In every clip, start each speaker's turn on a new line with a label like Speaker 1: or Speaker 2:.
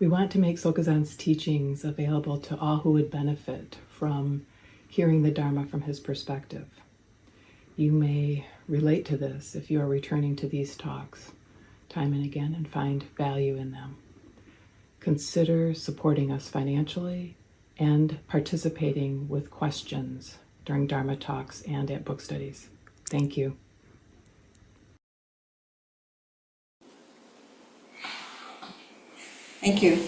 Speaker 1: We want to make SokukoJi's teachings available to all who would benefit from hearing the Dharma from his perspective. You may relate to this if you are returning to these talks time and again and find value in them. Consider supporting us financially and participating with questions during Dharma talks and at book studies. Thank you.
Speaker 2: Thank you.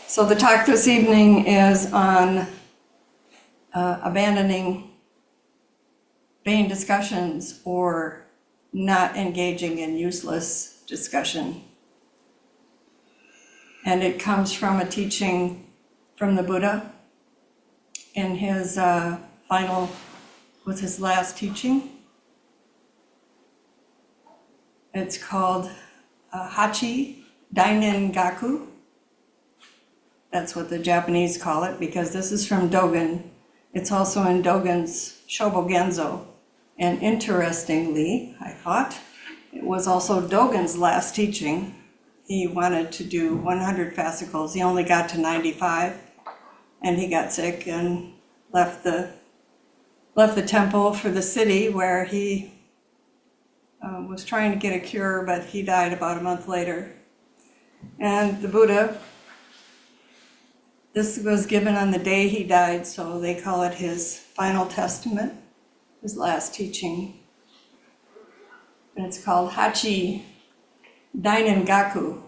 Speaker 2: So the talk this evening is on abandoning vain discussions or not engaging in useless discussion. And it comes from a teaching from the Buddha in his his last teaching. It's called Hachi Dainin Gaku. That's what the Japanese call it, because this is from Dogen. It's also in Dogen's Shobogenzo. And interestingly, I thought, it was also Dogen's last teaching. He wanted to do 100 fascicles. He only got to 95, and he got sick and left the temple for the city where he was trying to get a cure, but he died about a month later. And the Buddha, this was given on the day he died, so they call it his final testament, his last teaching. And it's called Hachi Dainin Gaku,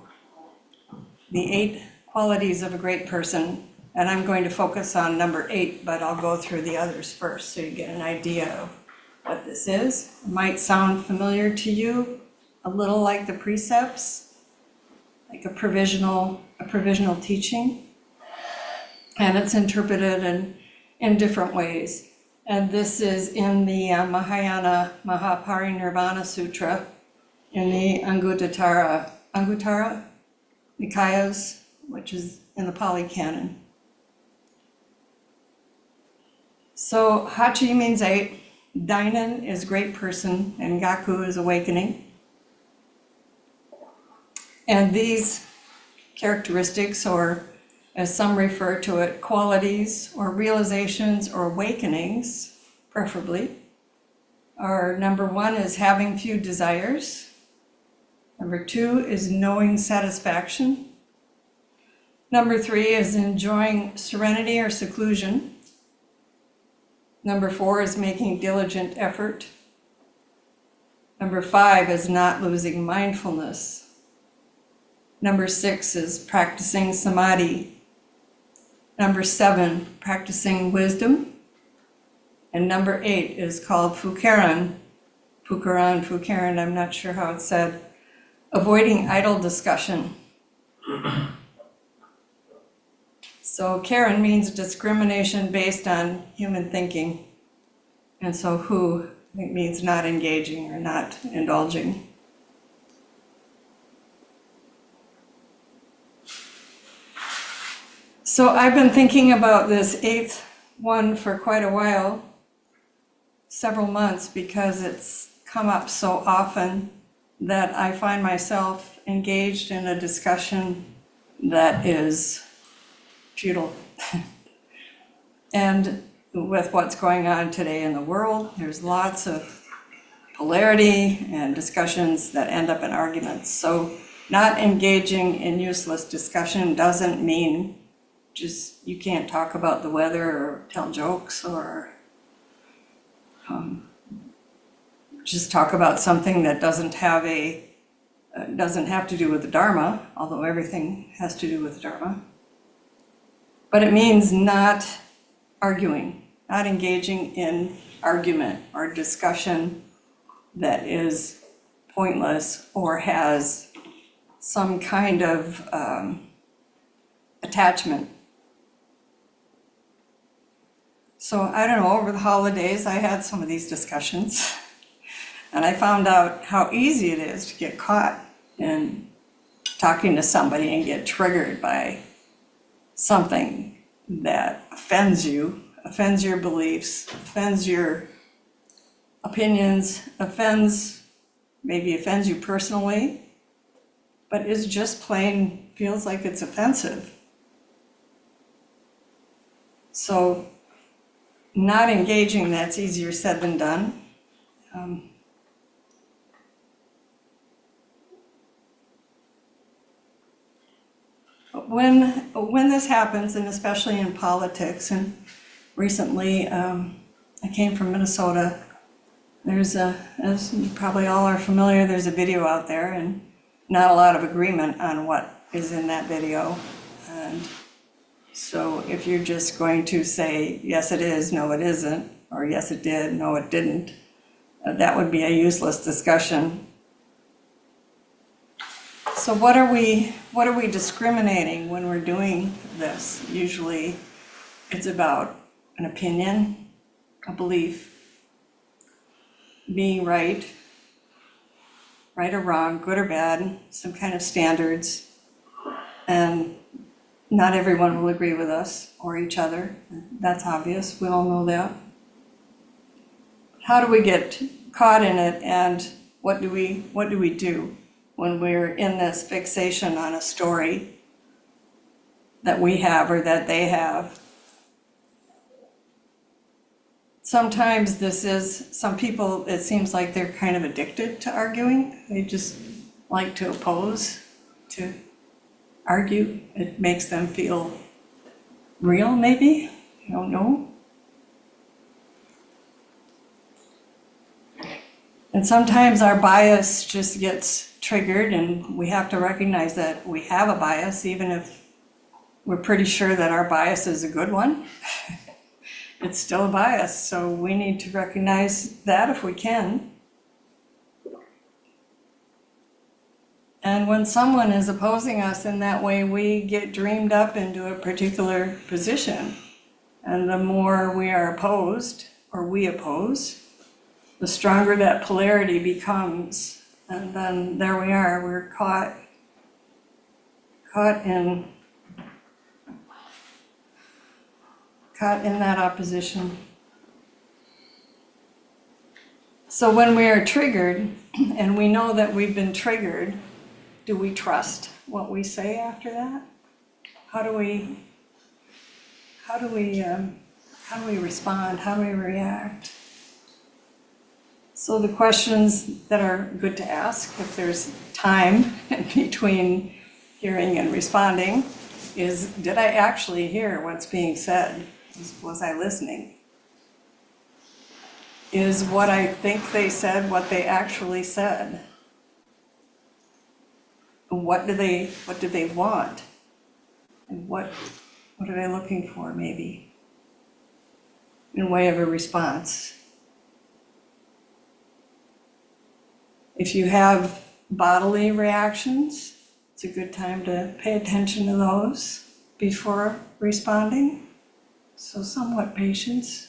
Speaker 2: the 8 qualities of a great person. And I'm going to focus on number 8, but I'll go through the others first so you get an idea of what this is. It might sound familiar to you, a little like the precepts, like a provisional teaching. And it's interpreted in different ways. And this is in the Mahayana Mahaparinirvana Sutra in the Anguttara Nikayas, which is in the Pali Canon. So Hachi means 8, Dainin is great person, and Gaku is awakening. And these characteristics, or as some refer to it, qualities or realizations or awakenings, preferably, are number 1 is having few desires. Number 2 is knowing satisfaction. Number 3 is enjoying serenity or seclusion. Number 4 is making diligent effort. Number 5 is not losing mindfulness. Number 6 is practicing samadhi. Number 7, practicing wisdom. And number 8 is called fukaran, I'm not sure how it's said, avoiding idle discussion. So Karen means discrimination based on human thinking. And so hu means not engaging or not indulging. So I've been thinking about this 8th one for quite a while, several months, because it's come up so often that I find myself engaged in a discussion that is futile. And with what's going on today in the world, there's lots of polarity and discussions that end up in arguments. So not engaging in useless discussion doesn't mean just you can't talk about the weather or tell jokes or just talk about something that doesn't have to do with the Dharma, although everything has to do with the Dharma. But it means not arguing, not engaging in argument or discussion that is pointless or has some kind of attachment. So I don't know, over the holidays, I had some of these discussions, and I found out how easy it is to get caught in talking to somebody and get triggered by something that offends you, offends your beliefs, offends your opinions, maybe offends you personally, but is just plain feels like it's offensive. So not engaging, that's easier said than done. When this happens, and especially in politics, and recently I came from Minnesota, there's as you probably all are familiar, there's a video out there and not a lot of agreement on what is in that video. And so if you're just going to say, yes it is, no it isn't, or yes it did, no it didn't, that would be a useless discussion. So what are we discriminating when we're doing this? Usually it's about an opinion, a belief, being right or wrong, good or bad, some kind of standards. And not everyone will agree with us or each other. That's obvious, we all know that. How do we get caught in it, and what do we do when we're in this fixation on a story that we have or that they have? Sometimes some people, it seems like they're kind of addicted to arguing. They just like to oppose, to argue. It makes them feel real, maybe? I don't know. And sometimes our bias just gets triggered, and we have to recognize that we have a bias, even if we're pretty sure that our bias is a good one. It's still a bias, so we need to recognize that if we can. And when someone is opposing us in that way, we get dreamed up into a particular position. And the more we are opposed, or we oppose, the stronger that polarity becomes. And then there we are, we're caught in that opposition. So when we are triggered, and we know that we've been triggered, do we trust what we say after that? How do we respond? How do we react? So the questions that are good to ask, if there's time between hearing and responding, is, did I actually hear what's being said? Was I listening? Is what I think they said what they actually said? What do they want? And what are they looking for, maybe, in way of a response? If you have bodily reactions, it's a good time to pay attention to those before responding. So somewhat patience.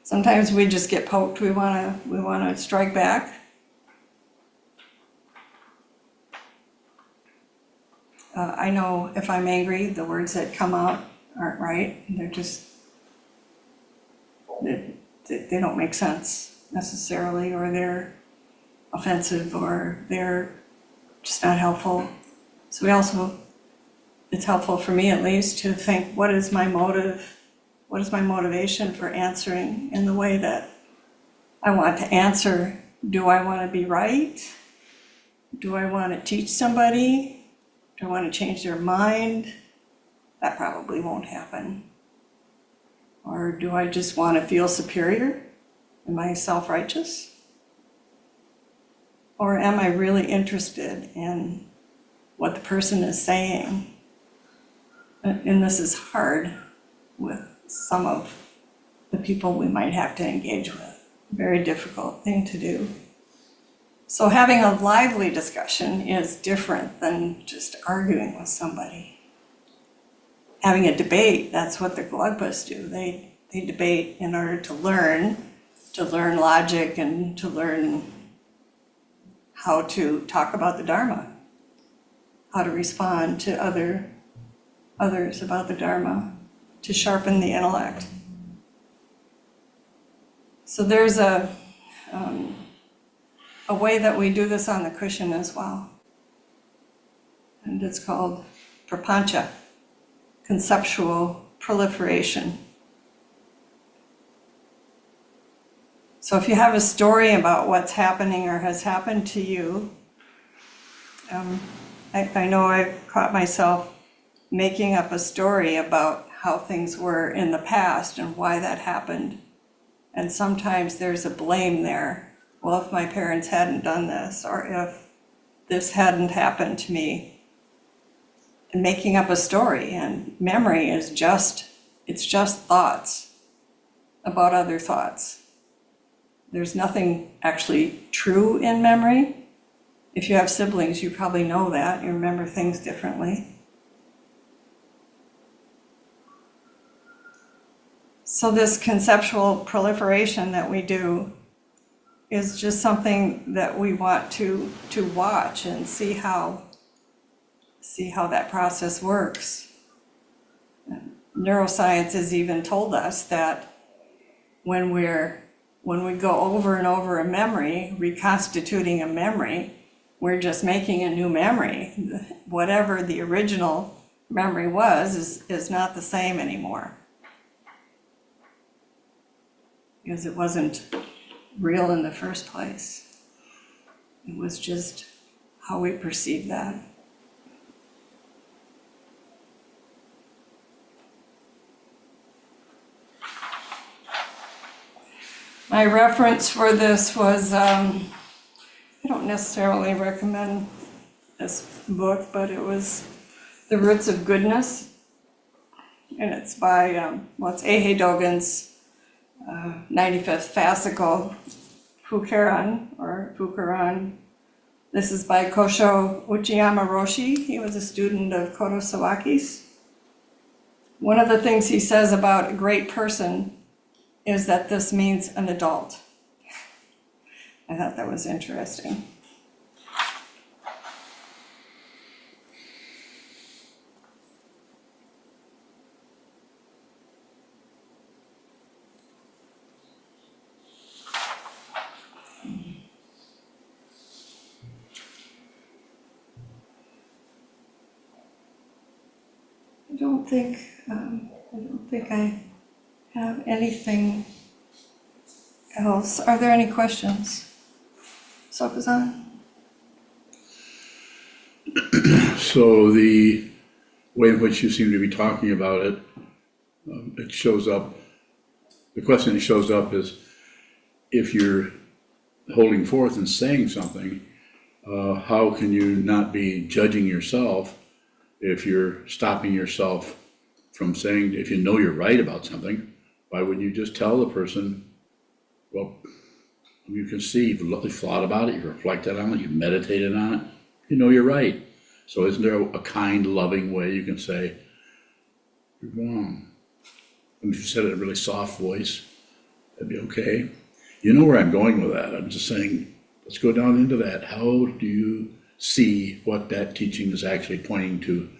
Speaker 2: Sometimes we just get poked. We wanna strike back. I know if I'm angry, the words that come out aren't right. They're just they don't make sense necessarily, or they're offensive, or they're just not helpful. So it's helpful for me at least to think, what is my motive? What is my motivation for answering in the way that I want to answer? Do I want to be right? Do I want to teach somebody? Do I want to change their mind? That probably won't happen. Or do I just want to feel superior? Am I self-righteous? Or am I really interested in what the person is saying? And this is hard with some of the people we might have to engage with. Very difficult thing to do. So having a lively discussion is different than just arguing with somebody. Having a debate, that's what the Gelugpas do. They debate in order to learn logic and to learn how to talk about the Dharma, how to respond to others about the Dharma, to sharpen the intellect. So there's a a way that we do this on the cushion as well. And it's called prapancha, conceptual proliferation. So if you have a story about what's happening or has happened to you, I know I caught myself making up a story about how things were in the past and why that happened. And sometimes there's a blame there. Well, if my parents hadn't done this, or if this hadn't happened to me, and making up a story. And memory is it's just thoughts about other thoughts. There's nothing actually true in memory. If you have siblings, you probably know that. You remember things differently. So this conceptual proliferation that we do is just something that we want to watch and see how that process works. Neuroscience has even told us that when we go over and over a memory, reconstituting a memory, we're just making a new memory. Whatever the original memory was is not the same anymore, because it wasn't real in the first place. It was just how we perceive that. My reference for this was, I don't necessarily recommend this book, but it was The Roots of Goodness. And it's by, it's Eihei Dogen's 95th fascicle, Fukuran. This is by Kosho Uchiyama Roshi. He was a student of Kodo Sawaki's. One of the things he says about a great person is that this means an adult. I thought that was interesting. I don't think I have anything else. Are there any questions? Sokuzan?
Speaker 3: So the way in which you seem to be talking about it, it shows up, the question that shows up is, if you're holding forth and saying something, how can you not be judging yourself if you're stopping yourself from saying, if you know you're right about something, why wouldn't you just tell the person, well, you can see you've thought about it, you've reflected on it, you've meditated on it, you know you're right. So isn't there a kind, loving way you can say, you're wrong? And if you said it in a really soft voice, that'd be okay. You know where I'm going with that. I'm just saying, let's go down into that. How do you see what that teaching is actually pointing to,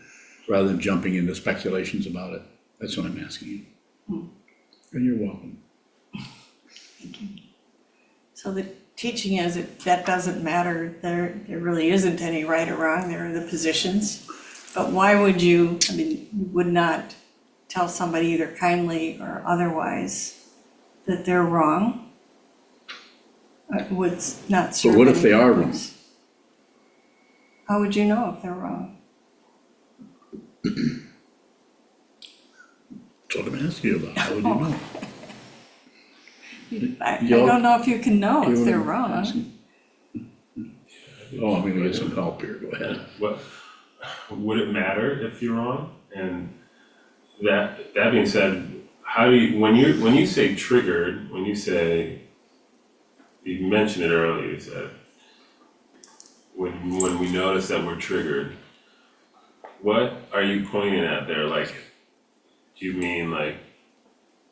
Speaker 3: rather than jumping into speculations about it? That's what I'm asking you. And you're welcome.
Speaker 2: Thank you. So the teaching is that doesn't matter. There really isn't any right or wrong. There are the positions. But why would you would not tell somebody either kindly or otherwise that they're wrong? It would not serve.
Speaker 3: But what if
Speaker 2: any
Speaker 3: they are
Speaker 2: purpose. How would you know if they're wrong?
Speaker 3: That's what I'm asking you about. How would you know?
Speaker 2: I don't know if you can know if they're wrong.
Speaker 3: Oh, I'm gonna get some help here. Go ahead.
Speaker 4: What would it matter if you're wrong? And that being said, how do you when you say triggered, when you say, you mentioned it earlier, you said when we notice that we're triggered, what are you pointing at there? Like, do you mean like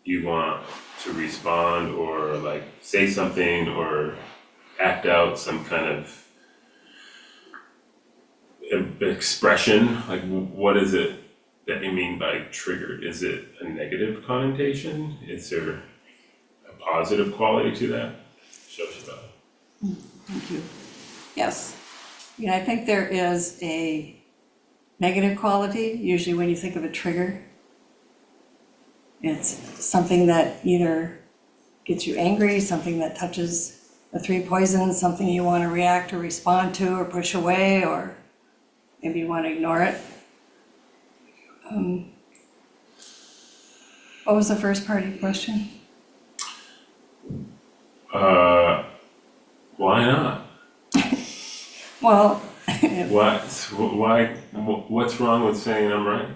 Speaker 4: you want to respond or like say something or act out some kind of expression? Like, what is it that you mean by triggered? Is it a negative connotation? Is there a positive quality to that? Show us about it.
Speaker 2: Thank you. Yes. Yeah, I think there is a negative quality, usually when you think of a trigger. It's something that either gets you angry, something that touches the three poisons, something you want to react or respond to or push away, or maybe you want to ignore it. What was the first part of your question?
Speaker 4: Why not?
Speaker 2: Well,
Speaker 4: What's wrong with saying I'm right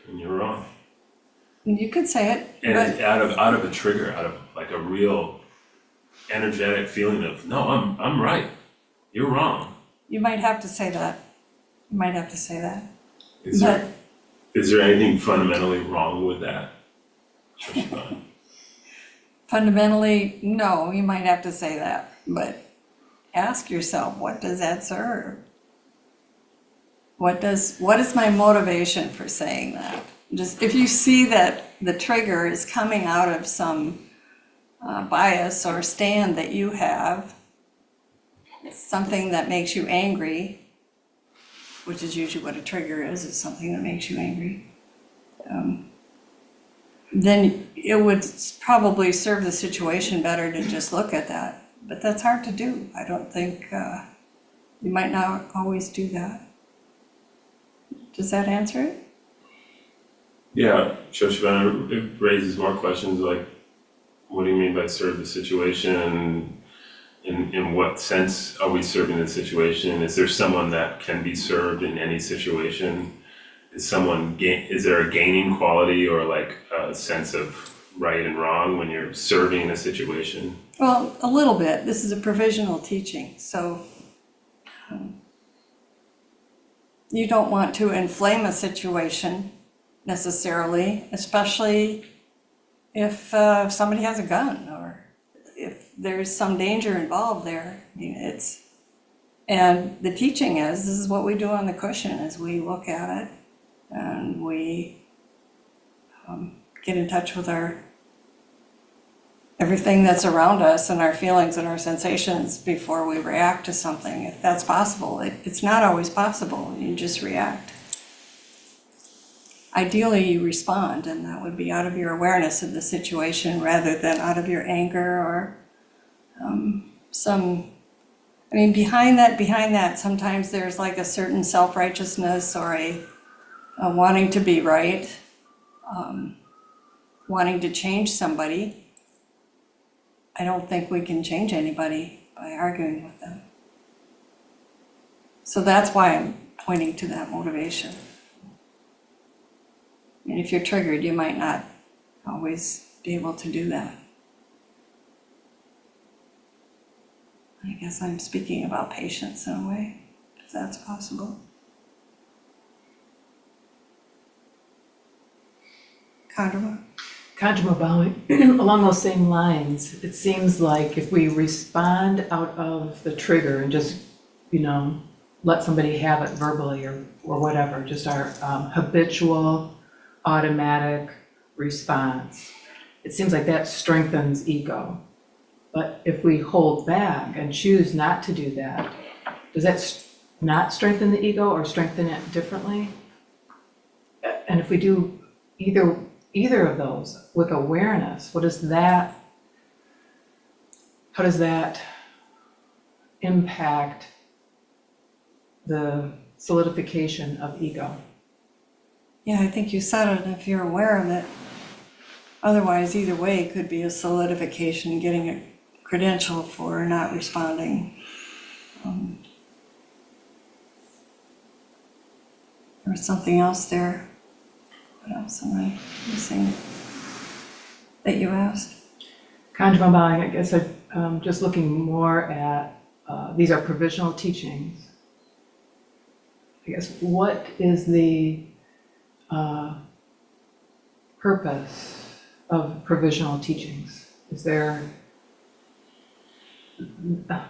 Speaker 4: and you're wrong?
Speaker 2: you could say it,
Speaker 4: And
Speaker 2: but
Speaker 4: it's out of a trigger, out of like a real energetic feeling of, no, I'm right, you're wrong.
Speaker 2: you might have to say that. You might have to say that.
Speaker 4: Is there anything fundamentally wrong with that?
Speaker 2: Fundamentally, no, you might have to say that, but ask yourself, what does that serve? What is my motivation for saying that? Just if you see that the trigger is coming out of some bias or stand that you have, something that makes you angry, which is usually what a trigger is something that makes you angry, then it would probably serve the situation better to just look at that. But that's hard to do. I don't think, you might not always do that. Does that answer it?
Speaker 4: Yeah, Shoshana, it raises more questions like, what do you mean by serve the situation? In what sense are we serving the situation? Is there someone that can be served in any situation? Is there a gaining quality or like a sense of right and wrong when you're serving a situation?
Speaker 2: Well, a little bit. This is a provisional teaching, so you don't want to inflame a situation necessarily, especially if somebody has a gun or if there's some danger involved there. And the teaching this is what we do on the cushion, is we look at it and we get in touch with everything that's around us and our feelings and our sensations before we react to something, if that's possible. It's not always possible, you just react. Ideally, you respond, and that would be out of your awareness of the situation rather than out of your anger or behind that, sometimes there's like a certain self-righteousness or a wanting to be right, wanting to change somebody. I don't think we can change anybody by arguing with them. So that's why I'm pointing to that motivation. And if you're triggered, you might not always be able to do that. I guess I'm speaking about patience in a way, if that's possible.
Speaker 1: Kajima bowing, along those same lines, it seems like if we respond out of the trigger and just, let somebody have it verbally or whatever, just our habitual, automatic response, it seems like that strengthens ego. But if we hold back and choose not to do that, does that not strengthen the ego or strengthen it differently? And if we do either of those with awareness, how does that impact the solidification of ego?
Speaker 2: Yeah, I think you said it, if you're aware of it. Otherwise, either way, it could be a solidification, getting a credential for not responding. There was something else there. What else am I missing that you asked?
Speaker 1: Kajima bowing, I guess I'm just looking more at, these are provisional teachings. I guess, what is the purpose of provisional teachings? Is there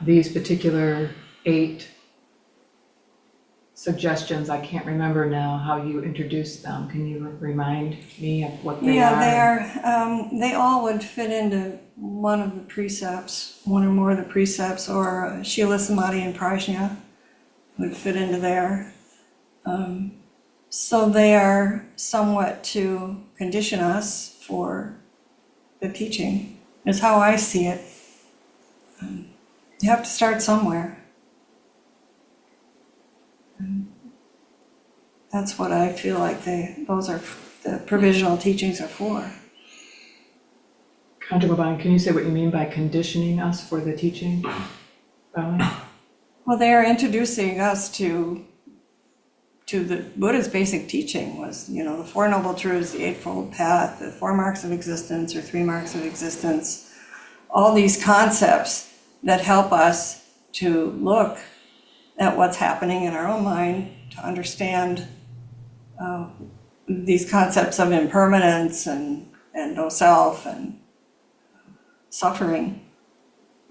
Speaker 1: these particular 8 suggestions. I can't remember now how you introduced them. Can you remind me of what they
Speaker 2: Yeah,
Speaker 1: are?
Speaker 2: they are, they all would fit into one of the precepts, one or more of the precepts, or Shila, Samadhi, and Prajna would fit into there. So they are somewhat to condition us for the teaching, is how I see it. You have to start somewhere. That's what I feel like those are, the provisional teachings are for.
Speaker 1: Kanjababang, can you say what you mean by conditioning us for the teaching? Bowing?
Speaker 2: Well, they are introducing us to the Buddha's basic teaching was, the Four Noble Truths, the Eightfold Path, the Four Marks of Existence or Three Marks of Existence, all these concepts that help us to look at what's happening in our own mind, to understand these concepts of impermanence and no self and suffering.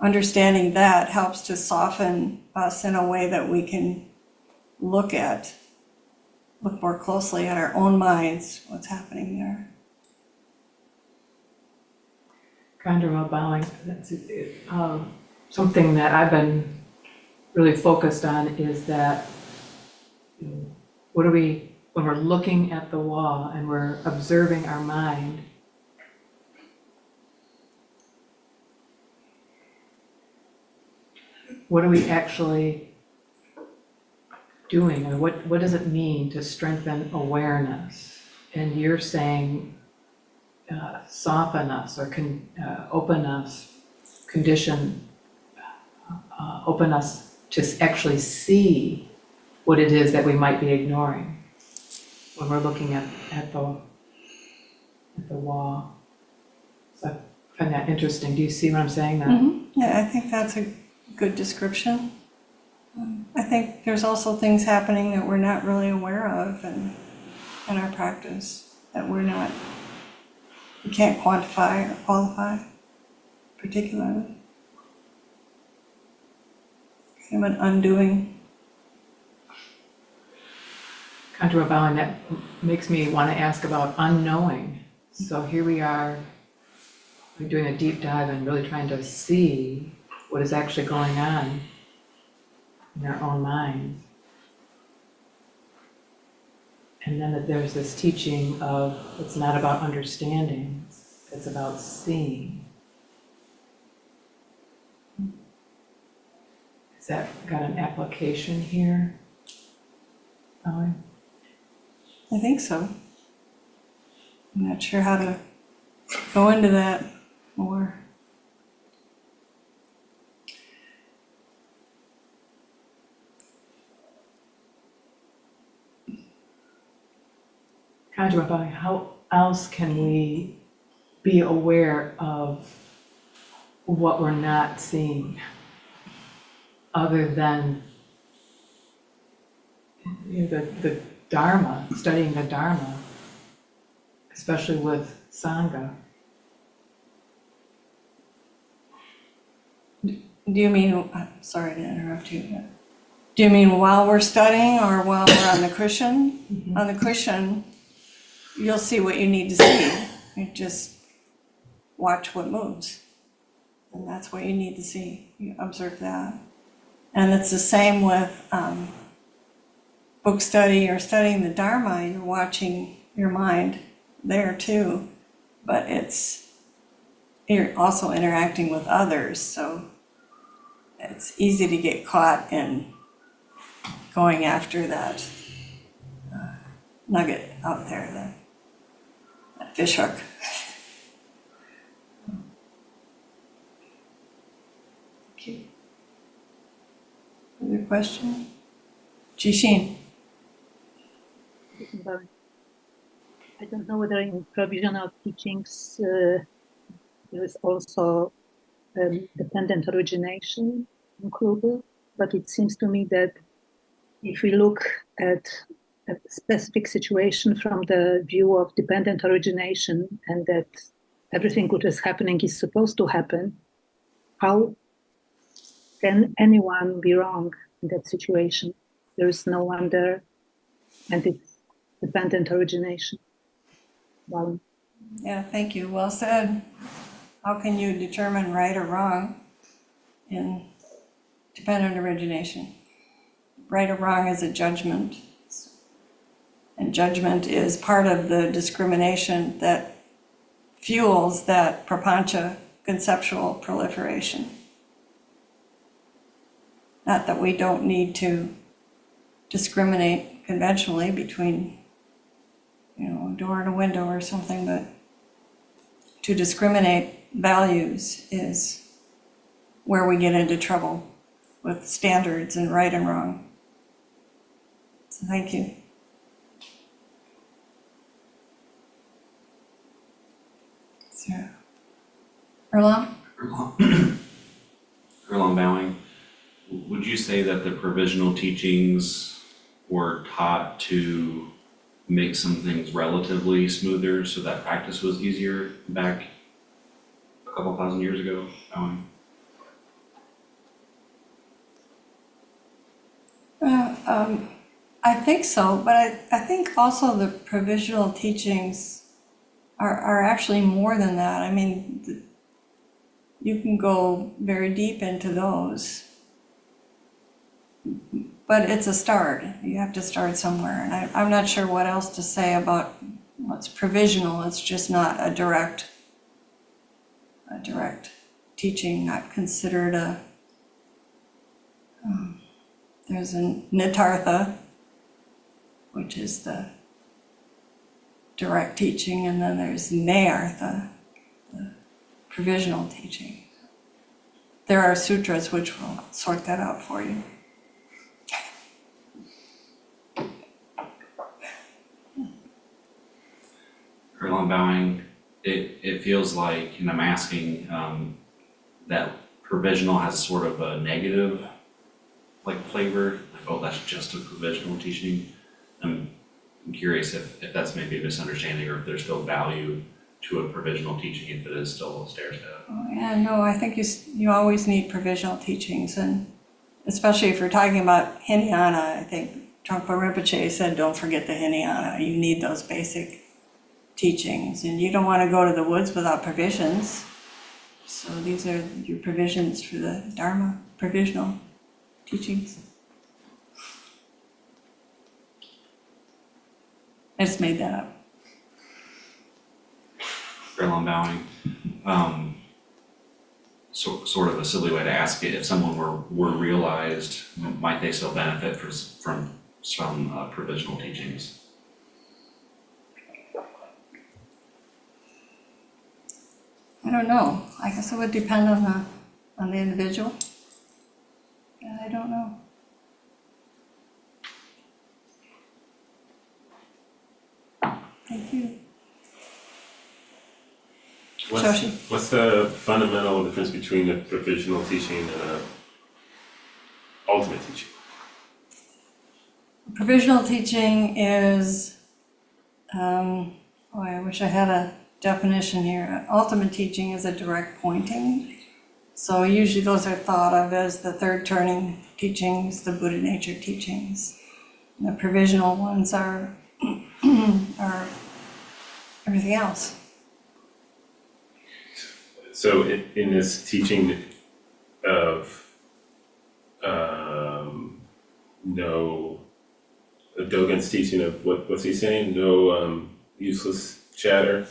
Speaker 2: Understanding that helps to soften us in a way that we can look more closely at our own minds, what's happening there.
Speaker 1: Kanjababang, bowing. That's something that I've been really focused on is that when we're looking at the wall and we're observing our mind, what are we actually doing? And what does it mean to strengthen awareness? And you're saying soften us or open us, condition, open us to actually see what it is that we might be ignoring when we're looking at the wall. So I find that interesting. Do you see what I'm saying? That
Speaker 2: Yeah, I think that's a good description. I think there's also things happening that we're not really aware of in our practice that we can't quantify or qualify particularly. Kind of an undoing.
Speaker 1: Contour bowing, that makes me want to ask about unknowing. So here we are, we're doing a deep dive and really trying to see what is actually going on in our own minds. And then there's this teaching of it's not about understanding, it's about seeing. Has that got an application here, Bowing?
Speaker 2: I think so. I'm not sure how to go into that more.
Speaker 1: Conjure Bowing, how else can we be aware of what we're not seeing other than the Dharma, studying the Dharma, especially with Sangha?
Speaker 2: Do you mean, sorry to interrupt you, but do you mean while we're studying or while we're on the cushion?
Speaker 1: Mm-hmm.
Speaker 2: On the cushion, you'll see what you need to see. You just watch what moves. And that's what you need to see. You observe that. And it's the same with book study or studying the Dharma. You're watching your mind there too. But you're also interacting with others. So it's easy to get caught in going after that nugget out there, that fish hook. Okay. Other question? Jishin.
Speaker 5: I don't know whether in provisional teachings there is also dependent origination included, but it seems to me that if we look at a specific situation from the view of dependent origination and that everything that is happening is supposed to happen, how can anyone be wrong in that situation? there is no one there, and it's dependent origination. Well,
Speaker 2: Yeah, thank you. Well said. How can you determine right or wrong in dependent origination? Right or wrong is a judgment. And judgment is part of the discrimination that fuels that prapancha conceptual proliferation. Not that we don't need to discriminate conventionally between, a door and a window or something, but to discriminate values is where we get into trouble with standards and right and wrong. So thank you. So, Erlam?
Speaker 6: Erlang Bowing, would you say that the provisional teachings were taught to make some things relatively smoother so that practice was easier back a couple thousand years ago?
Speaker 2: I think so, but I think also the provisional teachings are actually more than that. I mean, you can go very deep into those, but it's a start. You have to start somewhere, and I'm not sure what else to say about what's provisional. It's just not a direct teaching, not considered a. There's a nitartha, which is the direct teaching, and then there's nayartha, the provisional teaching. There are sutras which will sort that out for you.
Speaker 6: Erlang Bowing, it feels like, and I'm asking, that provisional has sort of a negative flavor, like, oh, that's just a provisional teaching. I'm curious if that's maybe a misunderstanding, or if there's still value to a provisional teaching if it is still a stair step.
Speaker 2: Oh, yeah, no, I think you always need provisional teachings, and especially if you're talking about Hinayana, I think Trungpa Rinpoche said, don't forget the Hinayana. You need those basic teachings, and you don't want to go to the woods without provisions. So these are your provisions for the Dharma, provisional teachings. I just made that up.
Speaker 6: Erlang Bowing, sort of a silly way to ask it, if someone were realized, might they still benefit from some provisional teachings?
Speaker 2: I don't know. I guess it would depend on the individual. Yeah, I don't know. Thank you. Joshi.
Speaker 4: What's the fundamental difference between a provisional teaching and a ultimate teaching?
Speaker 2: Provisional teaching is, I wish I had a definition here. Ultimate teaching is a direct pointing. So usually those are thought of as the third turning teachings, the Buddha nature teachings. And the provisional ones are everything else.
Speaker 4: So in this teaching of Dogen's teaching of what's he saying? No useless chatter,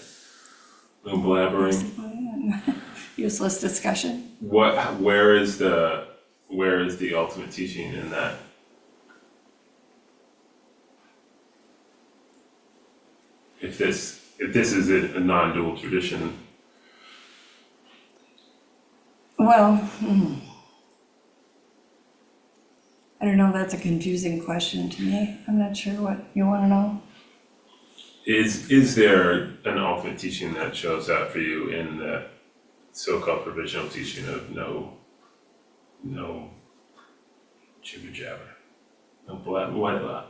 Speaker 4: no blabbering.
Speaker 2: Useless discussion.
Speaker 4: Where is the ultimate teaching in that? If this is a non-dual tradition.
Speaker 2: Well, I don't know, that's a confusing question to me. I'm not sure what you want to know.
Speaker 4: Is there an ultimate teaching that shows up for you in the so-called provisional teaching of no jibber jabber, no blab?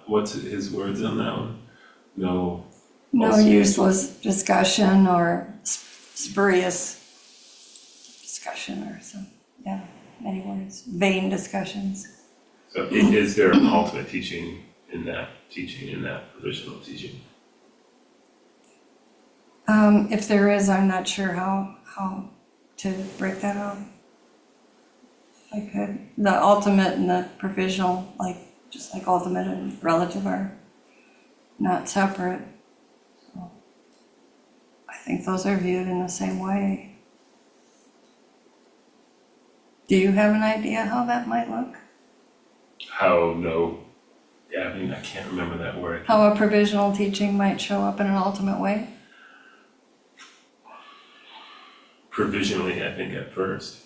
Speaker 4: What's his words on that one? No
Speaker 2: Useless discussion or spurious discussion or some, many words, vain discussions.
Speaker 4: So is there an ultimate teaching, in that provisional teaching?
Speaker 2: If there is, I'm not sure how to break that out. I could, the ultimate and the provisional, just like ultimate and relative are not separate. So I think those are viewed in the same way. Do you have an idea how that might look?
Speaker 4: Yeah, I mean, I can't remember that word.
Speaker 2: How a provisional teaching might show up in an ultimate way?
Speaker 4: Provisionally, I think at first.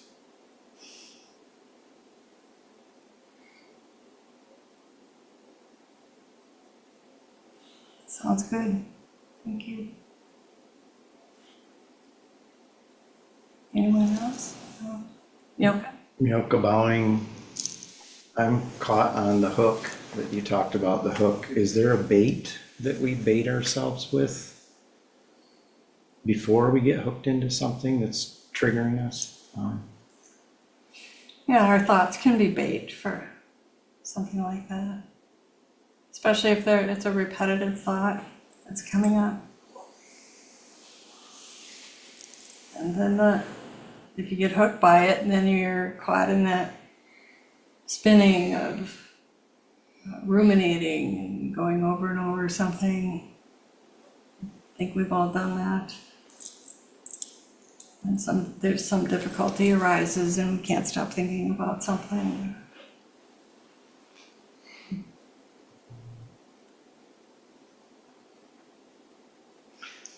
Speaker 2: Sounds good. Thank you. Anyone else? No? Yep.
Speaker 7: Myoka bowing, I'm caught on the hook that you talked about, the hook. Is there a bait that we bait ourselves with before we get hooked into something that's triggering us?
Speaker 2: Yeah, our thoughts can be bait for something like that. Especially if it's a repetitive thought that's coming up. And then if you get hooked by it, then you're caught in that spinning of ruminating and going over and over something. I think we've all done that. And there's some difficulty arises and we can't stop thinking about something.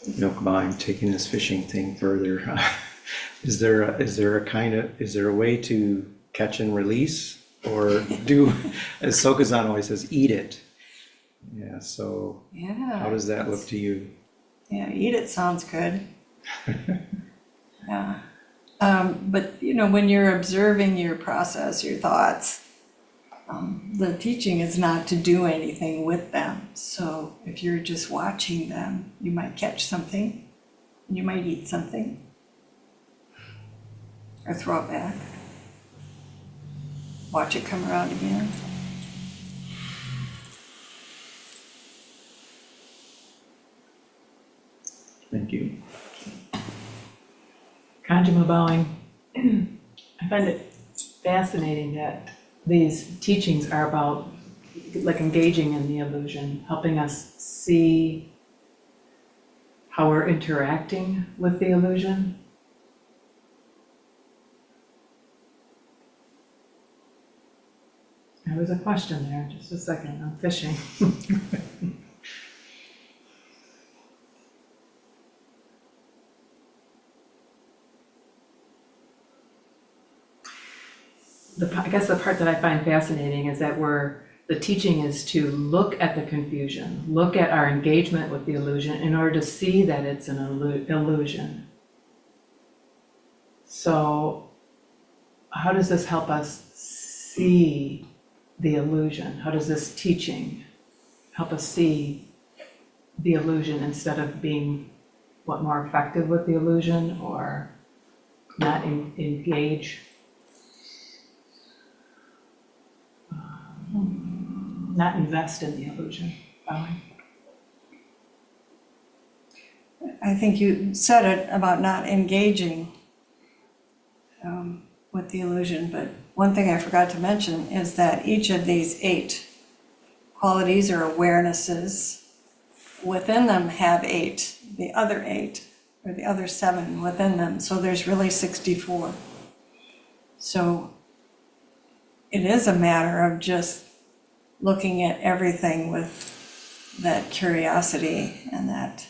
Speaker 7: Myoka bowing, taking this fishing thing further. Is there a way to catch and release, or do, as SokukoJi always says, eat it? Yeah, so
Speaker 2: Yeah.
Speaker 7: how does that look to you?
Speaker 2: Yeah, eat it sounds good. Yeah. But when you're observing your process, your thoughts, the teaching is not to do anything with them. So if you're just watching them, you might catch something, you might eat something, or throw it back. Watch it come around again.
Speaker 7: Thank you.
Speaker 1: Kanjima bowing. I find it fascinating that these teachings are about engaging in the illusion, helping us see how we're interacting with the illusion. There was a question there, just a second, I'm fishing. I guess the part that I find fascinating is that the teaching is to look at the confusion, look at our engagement with the illusion in order to see that it's an illusion. So how does this help us see the illusion? How does this teaching help us see the illusion instead of being more effective with the illusion or not engage? Not invest in the illusion. Bowing.
Speaker 2: I think you said it about not engaging with the illusion, but one thing I forgot to mention is that each of these 8 qualities or awarenesses within them have 8, the other 8, or the other 7 within them, so there's really 64. So it is a matter of just looking at everything with that curiosity and that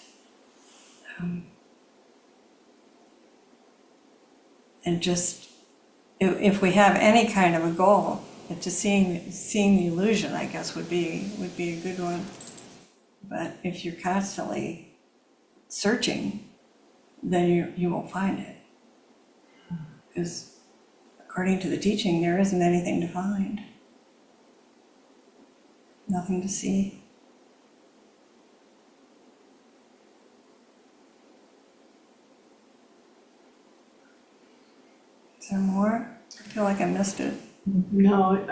Speaker 2: and just if we have any kind of a goal, just seeing the illusion, I guess, would be a good one. But if you're constantly searching, then you won't find it, because according to the teaching, there isn't anything to find, nothing to see. Is there more? I feel like I missed it.
Speaker 1: No,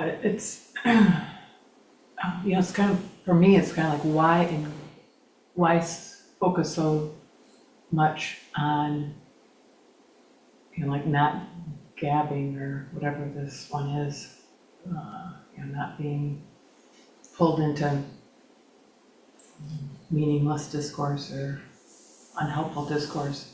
Speaker 1: It's kind of, for me, it's kind of like why focus so much on, like not gabbing or whatever this one is, not being pulled into meaningless discourse or unhelpful discourse.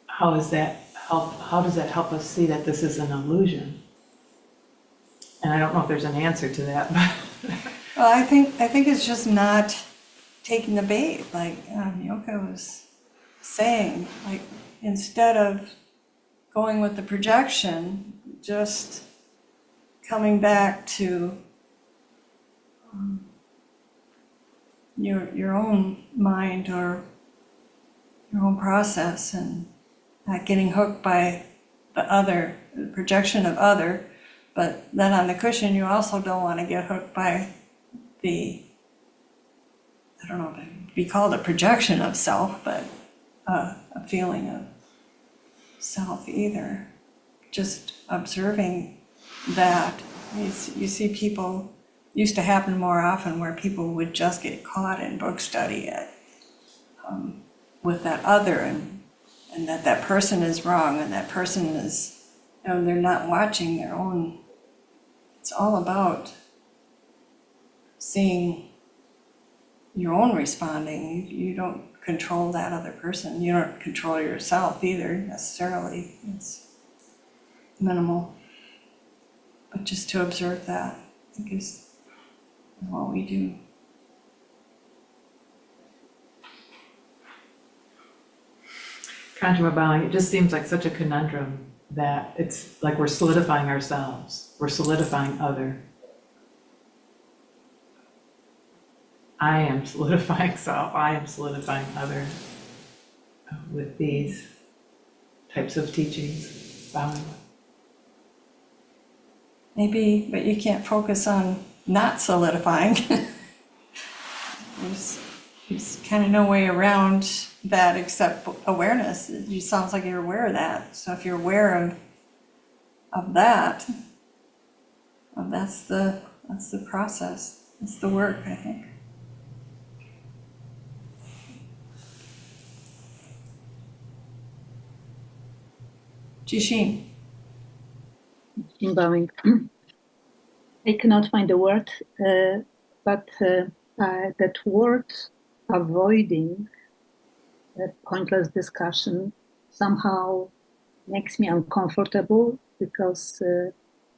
Speaker 1: How does that help us see that this is an illusion? And I don't know if there's an answer to that, but
Speaker 2: Well, I think it's just not taking the bait, like Yoko was saying. Like, instead of going with the projection, just coming back to your own mind or your own process, and not getting hooked by the projection of other. But then on the cushion, you also don't want to get hooked by I don't know if it'd be called a projection of self, but a feeling of self either. Just observing that. You see people, used to happen more often where people would just get caught in book study with that other, and that person is wrong, and that person is, they're not watching their own. It's all about seeing your own responding. You don't control that other person. You don't control yourself either necessarily. It's minimal. But just to observe that, I think is what we do.
Speaker 1: Contra bowing, it just seems like such a conundrum that it's like we're solidifying ourselves, we're solidifying other. I am solidifying self, I am solidifying other with these types of teachings, bowing.
Speaker 2: Maybe, but you can't focus on not solidifying. There's kind of no way around that except awareness. It sounds like you're aware of that. So if you're aware of that, that's the process. That's the work, I think. Jishin.
Speaker 5: Bowing. I cannot find the word, but that word avoiding a pointless discussion somehow makes me uncomfortable, because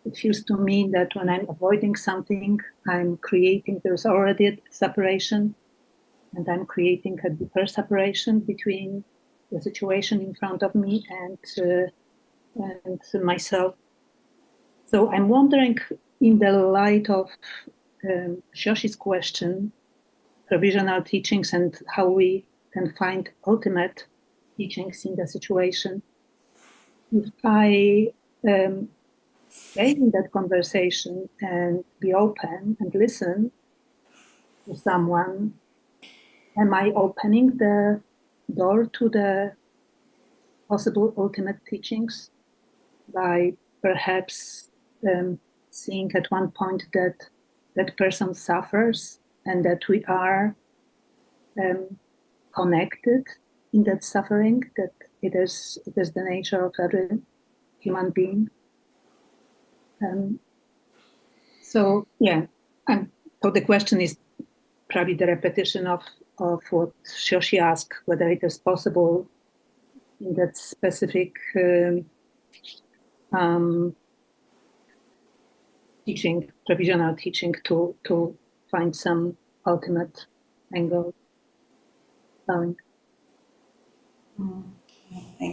Speaker 5: it feels to me that when I'm avoiding something, there's already a separation, and I'm creating a deeper separation between the situation in front of me and myself. So I'm wondering, in the light of Shoshi's question, provisional teachings and how we can find ultimate teachings in the situation, if I stay in that conversation and be open and listen to someone, am I opening the door to the possible ultimate teachings by perhaps seeing at one point that that person suffers and that we are connected in that suffering, that it is the nature of every human being. So the question is probably the repetition of what Shoshi asked, whether it is possible in that specific teaching, provisional teaching, to find some ultimate angle.
Speaker 2: Thank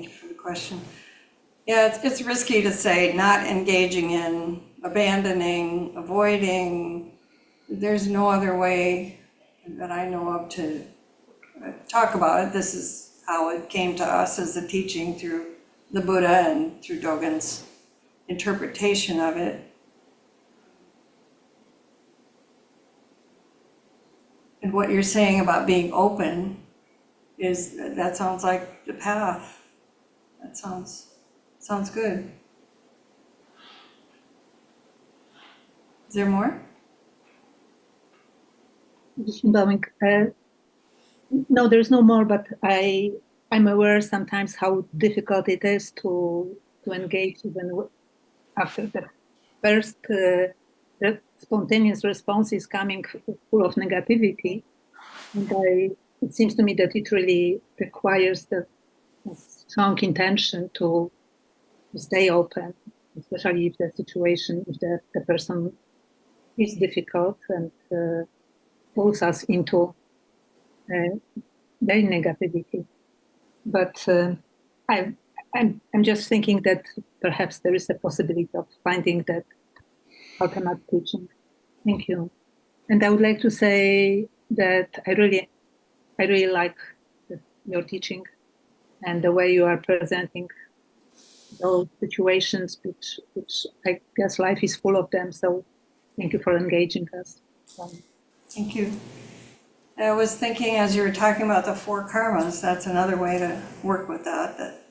Speaker 2: you for the question. Yeah, it's risky to say not engaging in, abandoning, avoiding. There's no other way that I know of to talk about it. This is how it came to us as a teaching through the Buddha and through Dogen's interpretation of it. And what you're saying about being open that sounds like the path. That sounds Sounds good. Is there more?
Speaker 5: Bowing. No, there's no more, but I'm aware sometimes how difficult it is to engage even after the first the spontaneous response is coming full of negativity. And it seems to me that it really requires the strong intention to stay open, especially if the situation, if the person is difficult and pulls us into their negativity. But I'm just thinking that perhaps there is a possibility of finding that ultimate teaching. Thank you. And I would like to say that I really like your teaching and the way you are presenting those situations, which I guess life is full of them. So thank you for engaging us.
Speaker 2: Thank you. I was thinking as you were talking about the 4 karmas, that's another way to work with that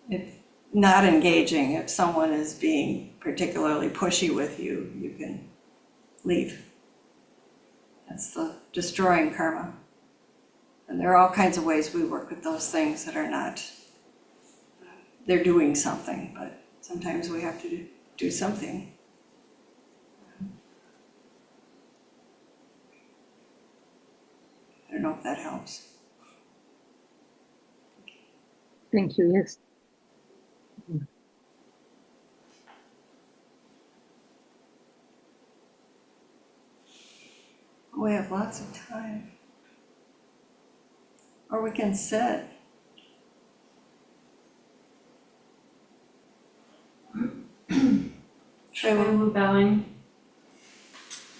Speaker 2: if not engaging, if someone is being particularly pushy with you, you can leave. That's the destroying karma. And there are all kinds of ways we work with those things that are not, they're doing something, but sometimes we have to do something. I don't know if that helps.
Speaker 5: Thank you. Yes.
Speaker 2: We have lots of time. Or we can sit.
Speaker 8: True bowing.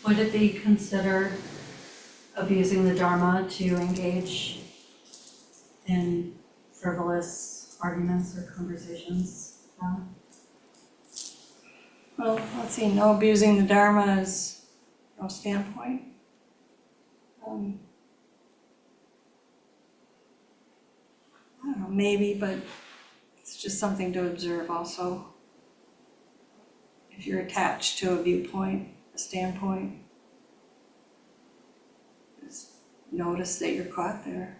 Speaker 8: Would it be considered abusing the Dharma to engage in frivolous arguments or conversations?
Speaker 2: Well, let's see, no abusing the Dharma is no standpoint. I don't know, maybe, but it's just something to observe also. If you're attached to a viewpoint, a standpoint, just notice that you're caught there.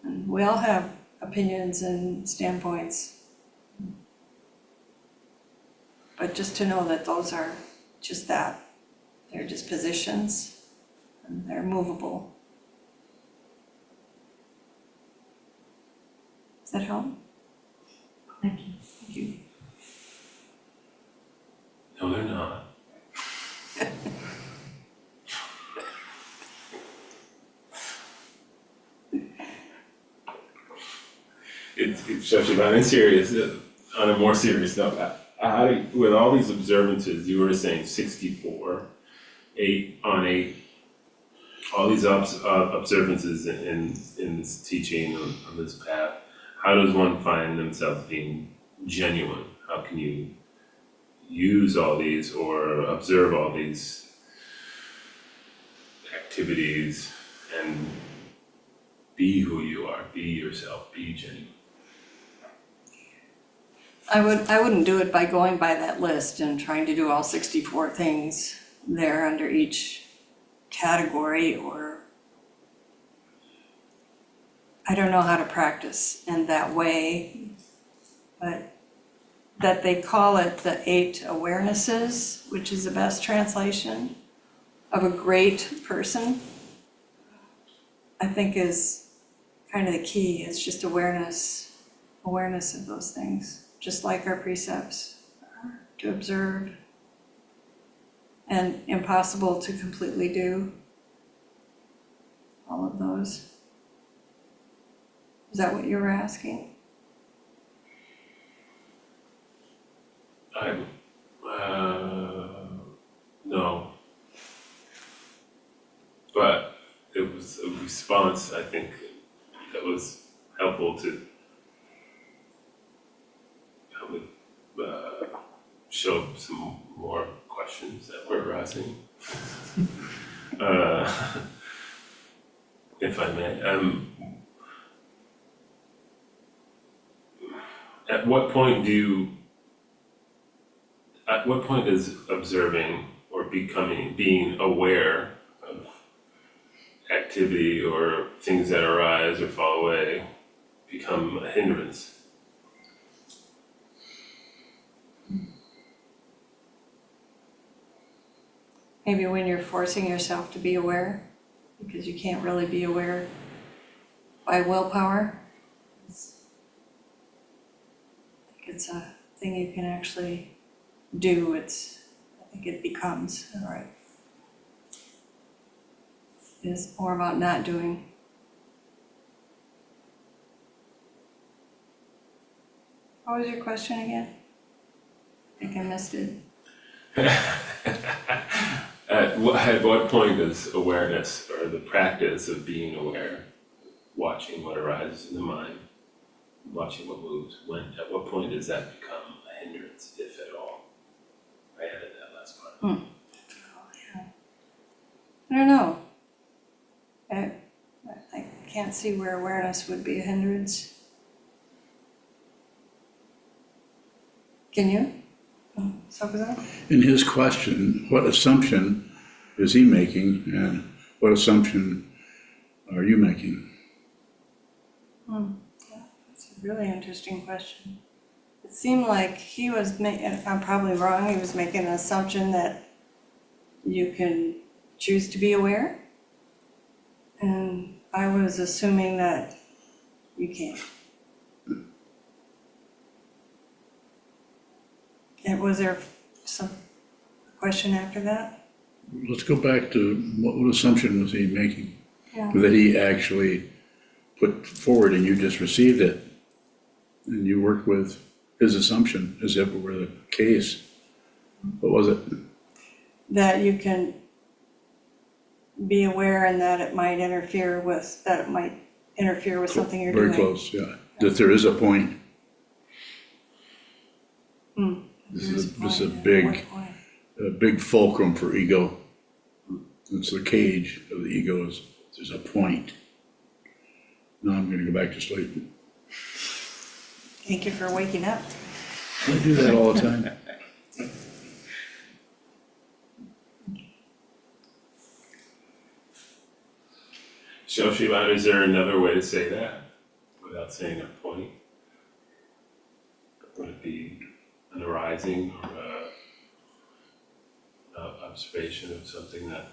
Speaker 2: And we all have opinions and standpoints. But just to know that those are just that. They're just positions and they're movable. Does that help?
Speaker 8: Thank you.
Speaker 2: Thank you.
Speaker 4: No, they're not. It's such about unserious. On a more serious note, how do with all these observances, you were saying 64, 8 on 8, all these observances in this teaching on this path, how does one find themselves being genuine? How can you use all these or observe all these activities and be who you are, be yourself, be genuine?
Speaker 2: I wouldn't do it by going by that list and trying to do all 64 things there under each category, or I don't know how to practice in that way, but that they call it the 8 awarenesses, which is the best translation of a great person, I think is kind of the key. It's just awareness of those things. Just like our precepts are to observe and impossible to completely do all of those. Is that what you were asking?
Speaker 4: No. But it was a response, I think, that was helpful to show some more questions that were arising. If I may. at what point does observing or being aware of activity or things that arise or fall away become a hindrance?
Speaker 2: Maybe when you're forcing yourself to be aware, because you can't really be aware by willpower. I think it's a thing you can actually do. I think it becomes, all right. It's more about not doing. What was your question again? I think I missed it.
Speaker 4: At what point does awareness or the practice of being aware, watching what arises in the mind, watching what moves, at what point does that become a hindrance, if at all? I added that last part.
Speaker 2: I don't know. I can't see where awareness would be a hindrance. Can you? SokukoJi?
Speaker 3: In his question, what assumption is he making and what assumption are you making?
Speaker 2: Yeah, that's a really interesting question. It seemed like he was making, I'm probably wrong, he was making an assumption that you can choose to be aware. And I was assuming that you can't. And was there some question after that?
Speaker 3: Let's go back to what assumption was he making?
Speaker 2: Yeah.
Speaker 3: That he actually put forward and you just received it. And you worked with his assumption as if it were the case. What was it?
Speaker 2: That you can be aware and that it might interfere with something you're doing.
Speaker 3: Very close, yeah. That there is a point. This is a big fulcrum for ego. It's the cage of the ego is there's a point. Now I'm gonna go back to sleep.
Speaker 2: Thank you for waking up.
Speaker 3: I do that all the time.
Speaker 4: Shoshiban, is there another way to say that without saying a point? Would it be an arising or an observation of something that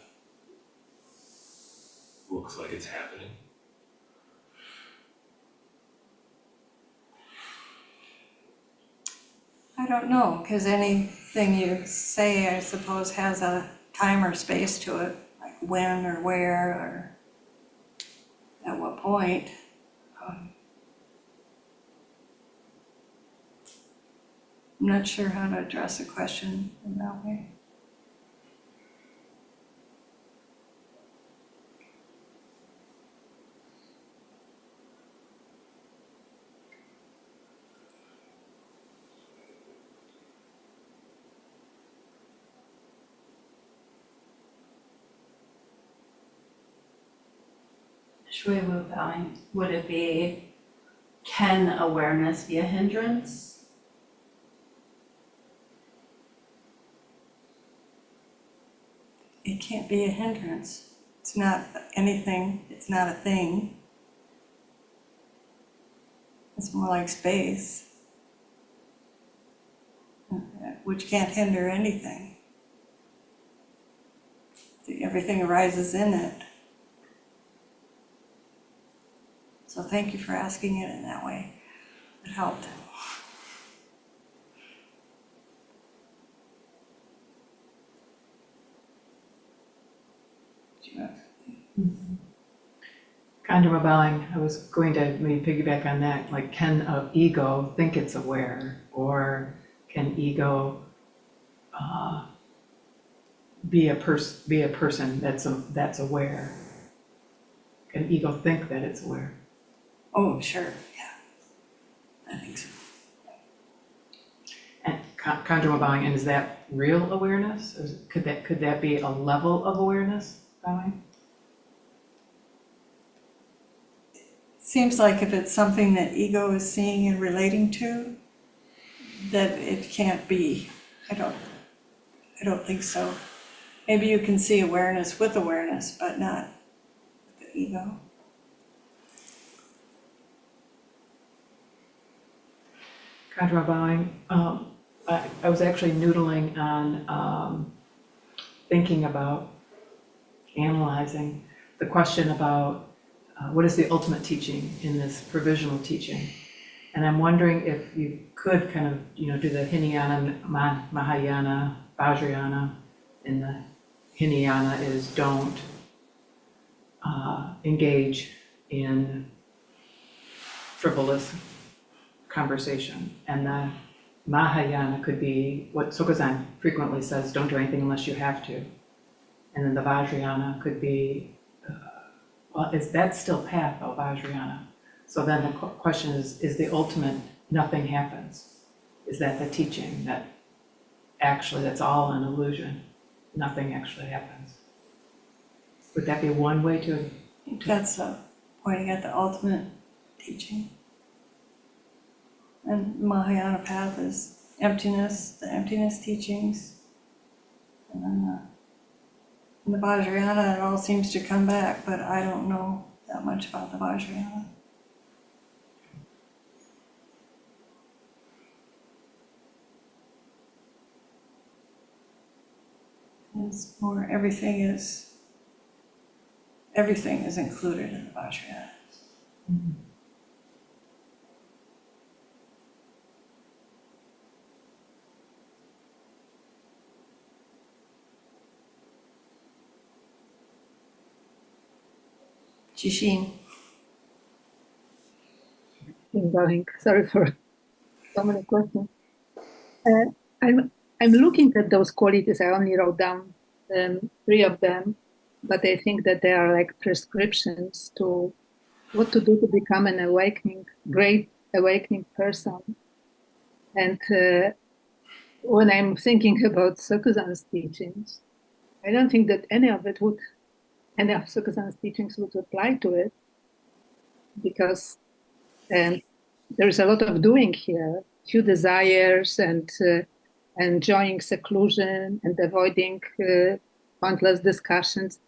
Speaker 4: looks like it's happening?
Speaker 2: I don't know, because anything you say, I suppose, has a time or space to it, like when or where or at what point. I'm not sure how to address the question in that way.
Speaker 8: Shui Wu bowing, would it be, can awareness be a hindrance?
Speaker 2: It can't be a hindrance. It's not anything, it's not a thing. It's more like space, which can't hinder anything. Everything arises in it. So thank you for asking it in that way. It helped.
Speaker 1: Kandrima bowing, I was going to maybe piggyback on that, like can an ego think it's aware, or can ego be a person that's aware? Can ego think that it's aware?
Speaker 2: Oh, sure, yeah. I think so.
Speaker 1: And Kandrima bowing, and is that real awareness? Or could that be a level of awareness bowing?
Speaker 2: Seems like if it's something that ego is seeing and relating to, that it can't be. I don't think so. Maybe you can see awareness with awareness, but not with the ego.
Speaker 1: Kadra bowing. I was actually noodling on thinking about analyzing the question about what is the ultimate teaching in this provisional teaching. And I'm wondering if you could kind of, do the Hinayana, Mahayana, Vajrayana. And the Hinayana is don't engage in frivolous conversation. And the Mahayana could be what SokukoJi frequently says, don't do anything unless you have to. And then the Vajrayana could be, well, is that still path, though, Vajrayana? So then the question is the ultimate nothing happens? Is that the teaching that actually that's all an illusion? Nothing actually happens. Would that be one way to?
Speaker 2: That's pointing at the ultimate teaching. And Mahayana path is emptiness, the emptiness teachings. And then in the Vajrayana, it all seems to come back, but I don't know that much about the Vajrayana. It's more everything is included in the Vajrayana. Jishin.
Speaker 5: Going. Sorry for so many questions. I'm looking at those qualities. I only wrote down 3 of them, but I think that they are like prescriptions to what to do to become an great awakening person. And when I'm thinking about SokukoJi's teachings, I don't think that any of SokukoJi's teachings would apply to it, because there's a lot of doing here, few desires, and enjoying seclusion and avoiding pointless discussions.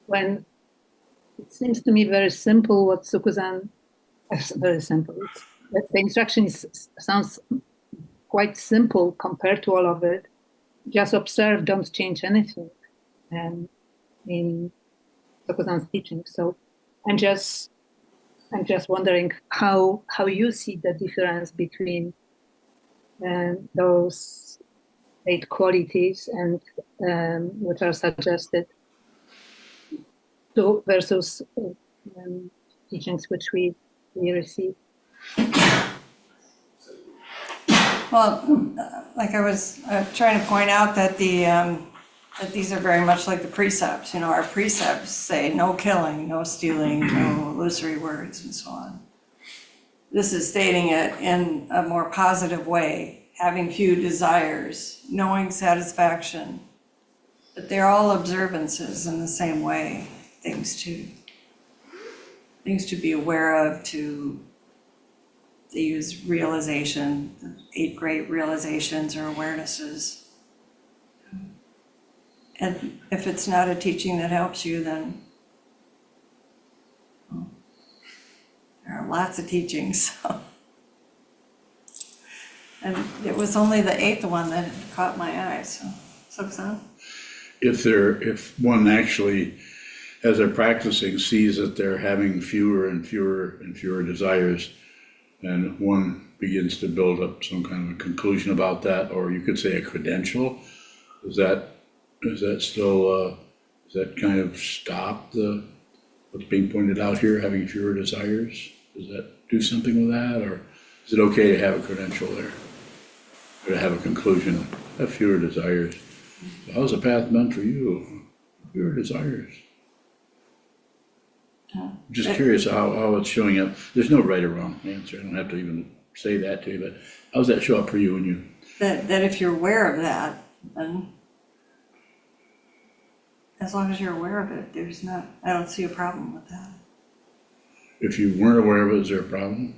Speaker 5: When it seems to me very simple what SokukoJi is very simple. The instruction sounds quite simple compared to all of it. Just observe, don't change anything. And in SokukoJi's teaching. So I'm just wondering how you see the difference between those 8 qualities and which are suggested versus teachings which we receive.
Speaker 2: Well, like I was trying to point out that that these are very much like the precepts. Our precepts say no killing, no stealing, no illusory words, and so on. This is stating it in a more positive way, having few desires, knowing satisfaction. But they're all observances in the same way, things to be aware of, they use realization, the 8 great realizations or awarenesses. And if it's not a teaching that helps you, then there are lots of teachings. And it was only the 8th one that caught my eye, so.
Speaker 3: If one actually, as they're practicing, sees that they're having fewer and fewer and fewer desires, and one begins to build up some kind of a conclusion about that, or you could say a credential, does that kind of stop what's being pointed out here, having fewer desires? Does that do something with that, or is it okay to have a credential there? Or to have a conclusion, have fewer desires? How's the path meant for you? Fewer desires. I'm just curious how it's showing up. There's no right or wrong answer. I don't have to even say that to you, but how does that show up for you when you?
Speaker 2: That if you're aware of that, then as long as you're aware of it, I don't see a problem with that.
Speaker 3: If you weren't aware of it, is there a problem?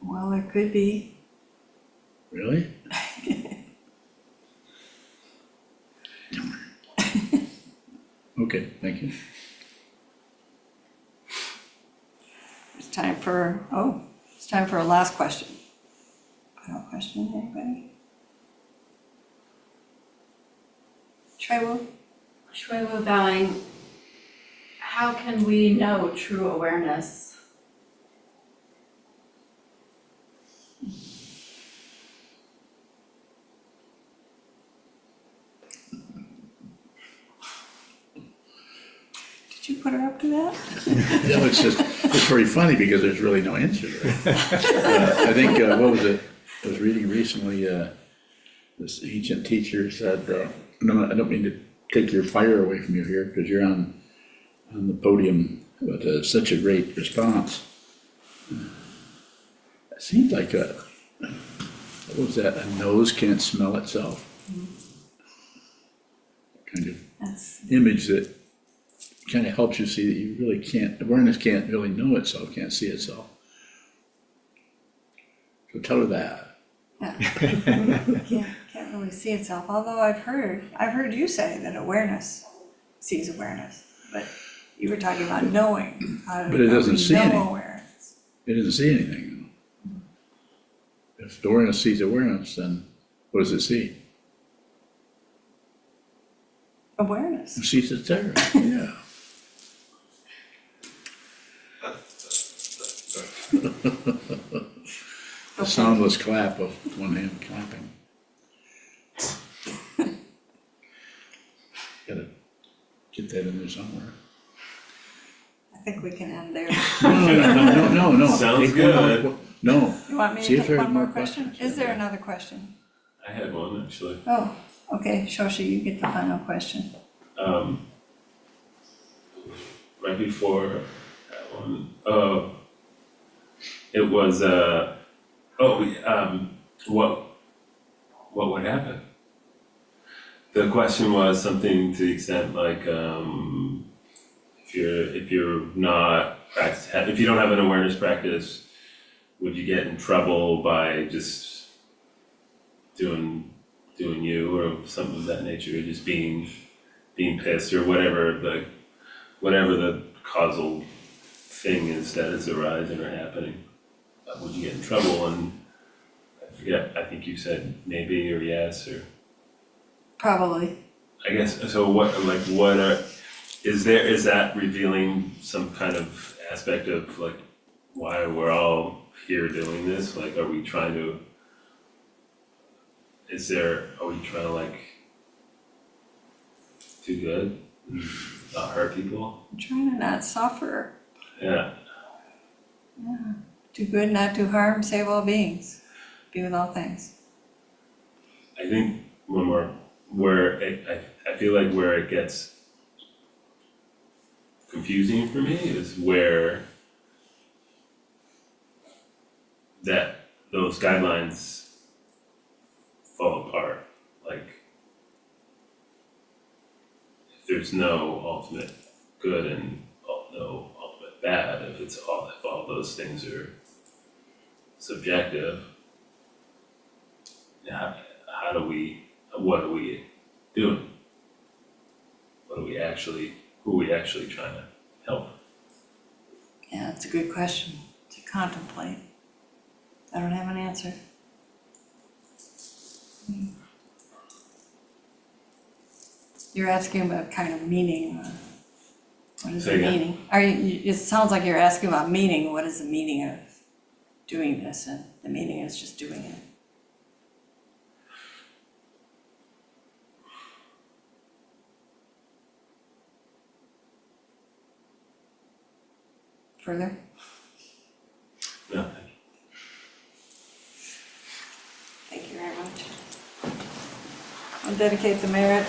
Speaker 2: Well, there could be.
Speaker 3: Really? Okay, thank you.
Speaker 2: It's time for a last question. Final question, anybody? Shui
Speaker 8: Shui Wu bowing, how can we know true awareness?
Speaker 2: Did you put her up to that?
Speaker 3: No, it's very funny because there's really no answer to it. I think, what was it? I was reading recently, this ancient teacher said, no, I don't mean to take your fire away from you here because you're on the podium, but such a great response. It seemed like what was that? A nose can't smell itself. Kind of
Speaker 2: That's,
Speaker 3: image that kind of helps you see that you really can't, awareness can't really know itself, can't see itself. So tell her that.
Speaker 2: yeah, can't really see itself, although I've heard you say that awareness sees awareness, but you were talking about knowing. How
Speaker 3: But it doesn't see
Speaker 2: know
Speaker 3: any.
Speaker 2: awareness.
Speaker 3: It doesn't see anything. If the awareness sees awareness, then what does it see?
Speaker 2: Awareness.
Speaker 3: It sees it's there, yeah. A soundless clap of one hand clapping. Gotta get that in there somewhere.
Speaker 2: I think we can end there.
Speaker 3: No.
Speaker 4: Sounds
Speaker 3: Take one more
Speaker 4: good.
Speaker 3: No,
Speaker 2: You want me
Speaker 3: See
Speaker 2: to
Speaker 3: if
Speaker 2: take
Speaker 3: there are
Speaker 2: one more
Speaker 3: more
Speaker 2: question?
Speaker 3: questions.
Speaker 2: Is there another question?
Speaker 4: I had one actually.
Speaker 2: Oh, okay, Shoshi, you get the final question.
Speaker 4: Right before that one, it was, what would happen? The question was something to the extent like, if you're not if you don't have an awareness practice, would you get in trouble by just doing you or something of that nature, or just being pissed or whatever the causal thing is that is arising or happening? Would you get in trouble? And I forget, I think you said maybe or yes or
Speaker 2: Probably.
Speaker 4: I guess, so is that revealing some kind of aspect of like why we're all here doing this? Like, are we trying to like do good, and not hurt people?
Speaker 2: I'm trying to not suffer.
Speaker 4: Yeah,
Speaker 2: Do good, not do harm, save all beings. Be with all things.
Speaker 4: I think I feel like where it gets confusing for me is where those guidelines fall apart. Like, if there's no ultimate good and no ultimate bad, if all those things are subjective, what are we doing? Who are we actually trying to help?
Speaker 2: Yeah, that's a good question to contemplate. I don't have an answer. You're asking about kind of meaning. What is
Speaker 4: Say
Speaker 2: the
Speaker 4: again?
Speaker 2: meaning? It sounds like you're asking about meaning. What is the meaning of doing this? And the meaning is just doing it. Further?
Speaker 4: No, thank you.
Speaker 2: Thank you very much. I'll dedicate the merit